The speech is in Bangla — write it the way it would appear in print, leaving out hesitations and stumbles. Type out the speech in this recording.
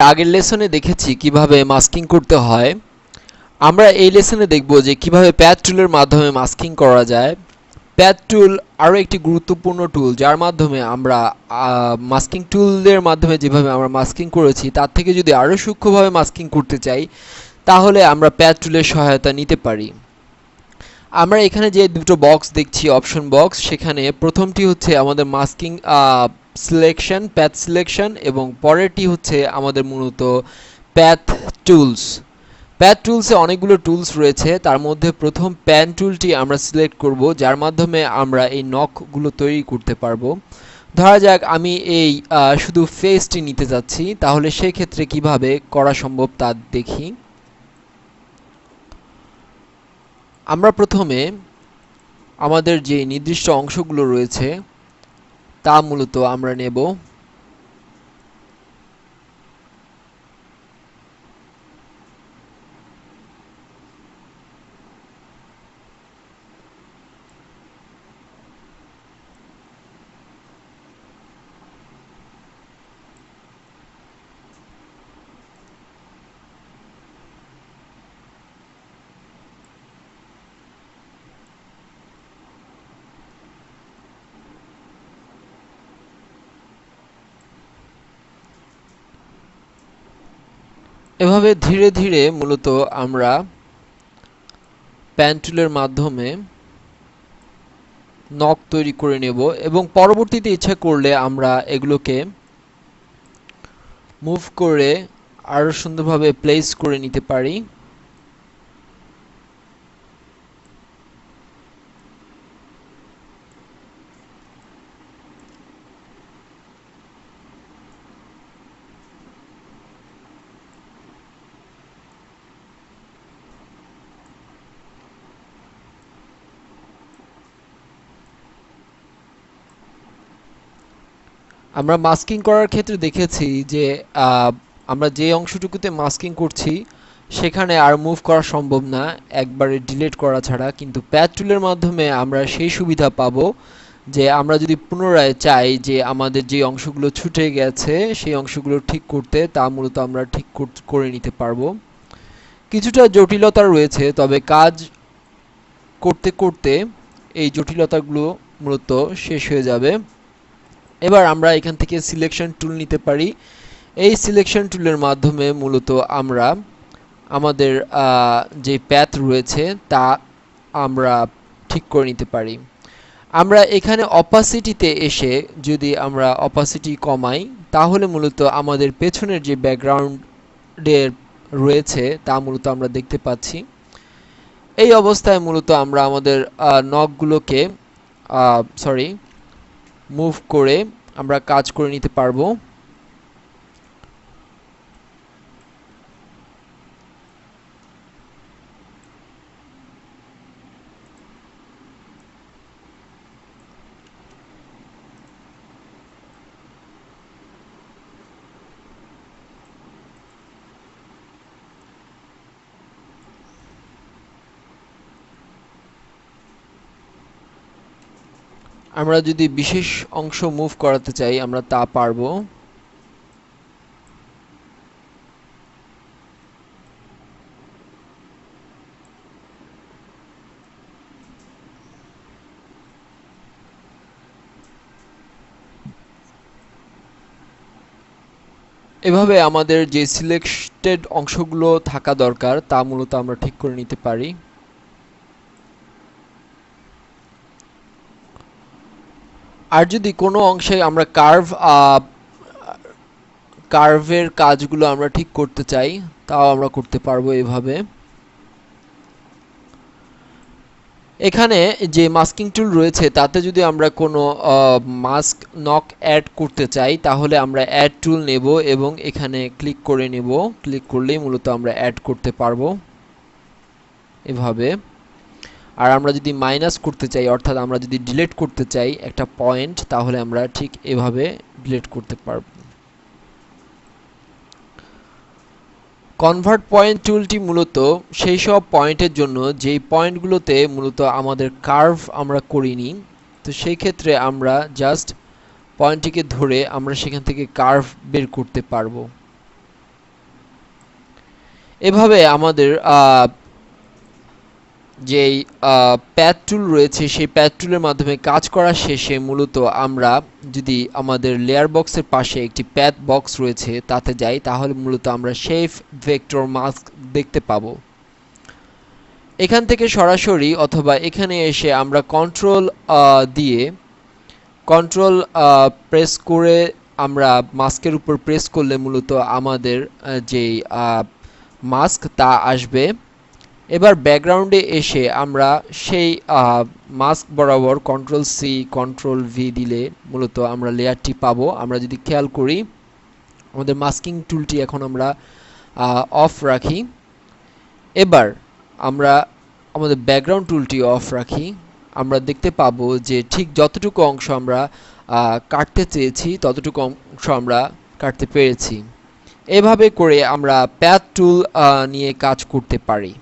আগের লেসনে দেখেছি কিভাবে মাস্কিং করতে হয়। আমরা এই লেসনে দেখব যে কিভাবে প্যাথ টুলের মাধ্যমে মাস্কিং করা যায়। প্যাথ টুল আরও একটি গুরুত্বপূর্ণ টুল, যার মাধ্যমে আমরা মাস্কিং টুলের মাধ্যমে যেভাবে আমরা মাস্কিং করেছি তার থেকে যদি আরও সূক্ষ্মভাবে মাস্কিং করতে চাই তাহলে আমরা প্যাথ টুলের সহায়তা নিতে পারি। আমরা এখানে যে দুটো বক্স দেখছি অপশন বক্স, সেখানে প্রথমটি হচ্ছে আমাদের মাস্কিং সিলেকশন, প্যাথ সিলেকশন, এবং পরেরটি হচ্ছে আমাদের মূলত প্যাথ টুলস। প্যাথ টুলসে অনেকগুলো টুলস রয়েছে, তার মধ্যে প্রথম প্যান টুলটি আমরা সিলেক্ট করব, যার মাধ্যমে আমরা এই নখগুলো তৈরি করতে পারবো। ধরা যাক আমি এই শুধু ফেসটি নিতে যাচ্ছি, তাহলে সেক্ষেত্রে কিভাবে করা সম্ভব তা দেখি। আমরা প্রথমে আমাদের যে নির্দিষ্ট অংশগুলো রয়েছে তা মূলত আমরা নেব। এভাবে ধীরে ধীরে মূলত আমরা প্যান টুলের মাধ্যমে নখ তৈরি করে নেব, এবং পরবর্তীতে ইচ্ছা করলে আমরা এগুলোকে মুভ করে আরও সুন্দরভাবে প্লেস করে নিতে পারি। আমরা মাস্কিং করার ক্ষেত্রে দেখেছি যে আমরা যে অংশটুকুতে মাস্কিং করছি সেখানে আর মুভ করা সম্ভব না একবারে ডিলিট করা ছাড়া, কিন্তু প্যাথ টুলের মাধ্যমে আমরা সেই সুবিধা পাবো যে আমরা যদি পুনরায় চাই যে আমাদের যে অংশগুলো ছুটে গেছে সেই অংশগুলো ঠিক করতে, তা মূলত আমরা ঠিক করে নিতে পারবো। কিছুটা জটিলতা রয়েছে, তবে কাজ করতে করতে এই জটিলতাগুলো মূলত শেষ হয়ে যাবে। এবার আমরা এখান থেকে সিলেকশন টুল নিতে পারি। এই সিলেকশন টুলের মাধ্যমে মূলত আমরা আমাদের যে প্যাথ রয়েছে তা আমরা ঠিক করে নিতে পারি। আমরা এখানে অপাসিটিতে এসে যদি আমরা অপাসিটি কমাই তাহলে মূলত আমাদের পেছনের যে ব্যাকগ্রাউন্ডের রয়েছে তা মূলত আমরা দেখতে পাচ্ছি। এই অবস্থায় মূলত আমরা আমাদের নখগুলোকে মুভ করে আমরা কাজ করে নিতে পারবো। আমরা যদি বিশেষ অংশ মুভ করাতে চাই আমরা তা পারবো। এভাবে আমাদের যে সিলেক্টেড অংশগুলো থাকা দরকার তা মূলত আমরা ঠিক করে নিতে পারি। আর যদি কোনো অংশে আমরা কার্ভের কাজগুলো আমরা ঠিক করতে চাই তাও আমরা করতে পারবো এভাবে। এখানে যে মাস্কিং টুল রয়েছে তাতে যদি আমরা কোনো মাস্ক নক অ্যাড করতে চাই তাহলে আমরা অ্যাড টুল নেব এবং এখানে ক্লিক করে নেব। ক্লিক করলেই মূলত আমরা অ্যাড করতে পারবো এভাবে। আর আমরা যদি মাইনাস করতে চাই, অর্থাৎ আমরা যদি ডিলিট করতে চাই একটা পয়েন্ট, তাহলে আমরা ঠিক এভাবে ডিলিট করতে পারবো। কনভার্ট পয়েন্ট টুলটি মূলত সেই সব পয়েন্টের জন্য যেই পয়েন্টগুলোতে মূলত আমাদের কার্ভ আমরা করিনি, তো সেই ক্ষেত্রে আমরা জাস্ট পয়েন্টটিকে ধরে আমরা সেখান থেকে কার্ভ বের করতে পারবো। এভাবে আমাদের যেই প্যাথ টুল রয়েছে সেই প্যাথ টুলের মাধ্যমে কাজ করা শেষে মূলত আমরা যদি আমাদের লেয়ার বক্সের পাশে একটি প্যাথ বক্স রয়েছে তাতে যাই, তাহলে মূলত আমরা শেপ ভেক্টর মাস্ক দেখতে পাবো। এখান থেকে সরাসরি অথবা এখানে এসে আমরা দিয়ে কন্ট্রোল প্রেস করে আমরা মাস্কের উপর প্রেস করলে মূলত আমাদের যেই মাস্ক তা আসবে। এবার ব্যাকগ্রাউন্ডে এসে আমরা সেই মাস্ক বরাবর কন্ট্রোল সি কন্ট্রোল ভি দিলে মূলত আমরা লেয়ারটি পাবো। আমরা যদি খেয়াল করি আমাদের মাস্কিং টুলটি এখন আমরা অফ রাখি। এবার আমরা আমাদের ব্যাকগ্রাউন্ড টুলটি অফ রাখি, আমরা দেখতে পাবো যে ঠিক যতটুকু অংশ আমরা কাটতে চেয়েছি ততটুকু অংশ আমরা কাটতে পেরেছি। এভাবে করে আমরা প্যাথ টুল নিয়ে কাজ করতে পারি।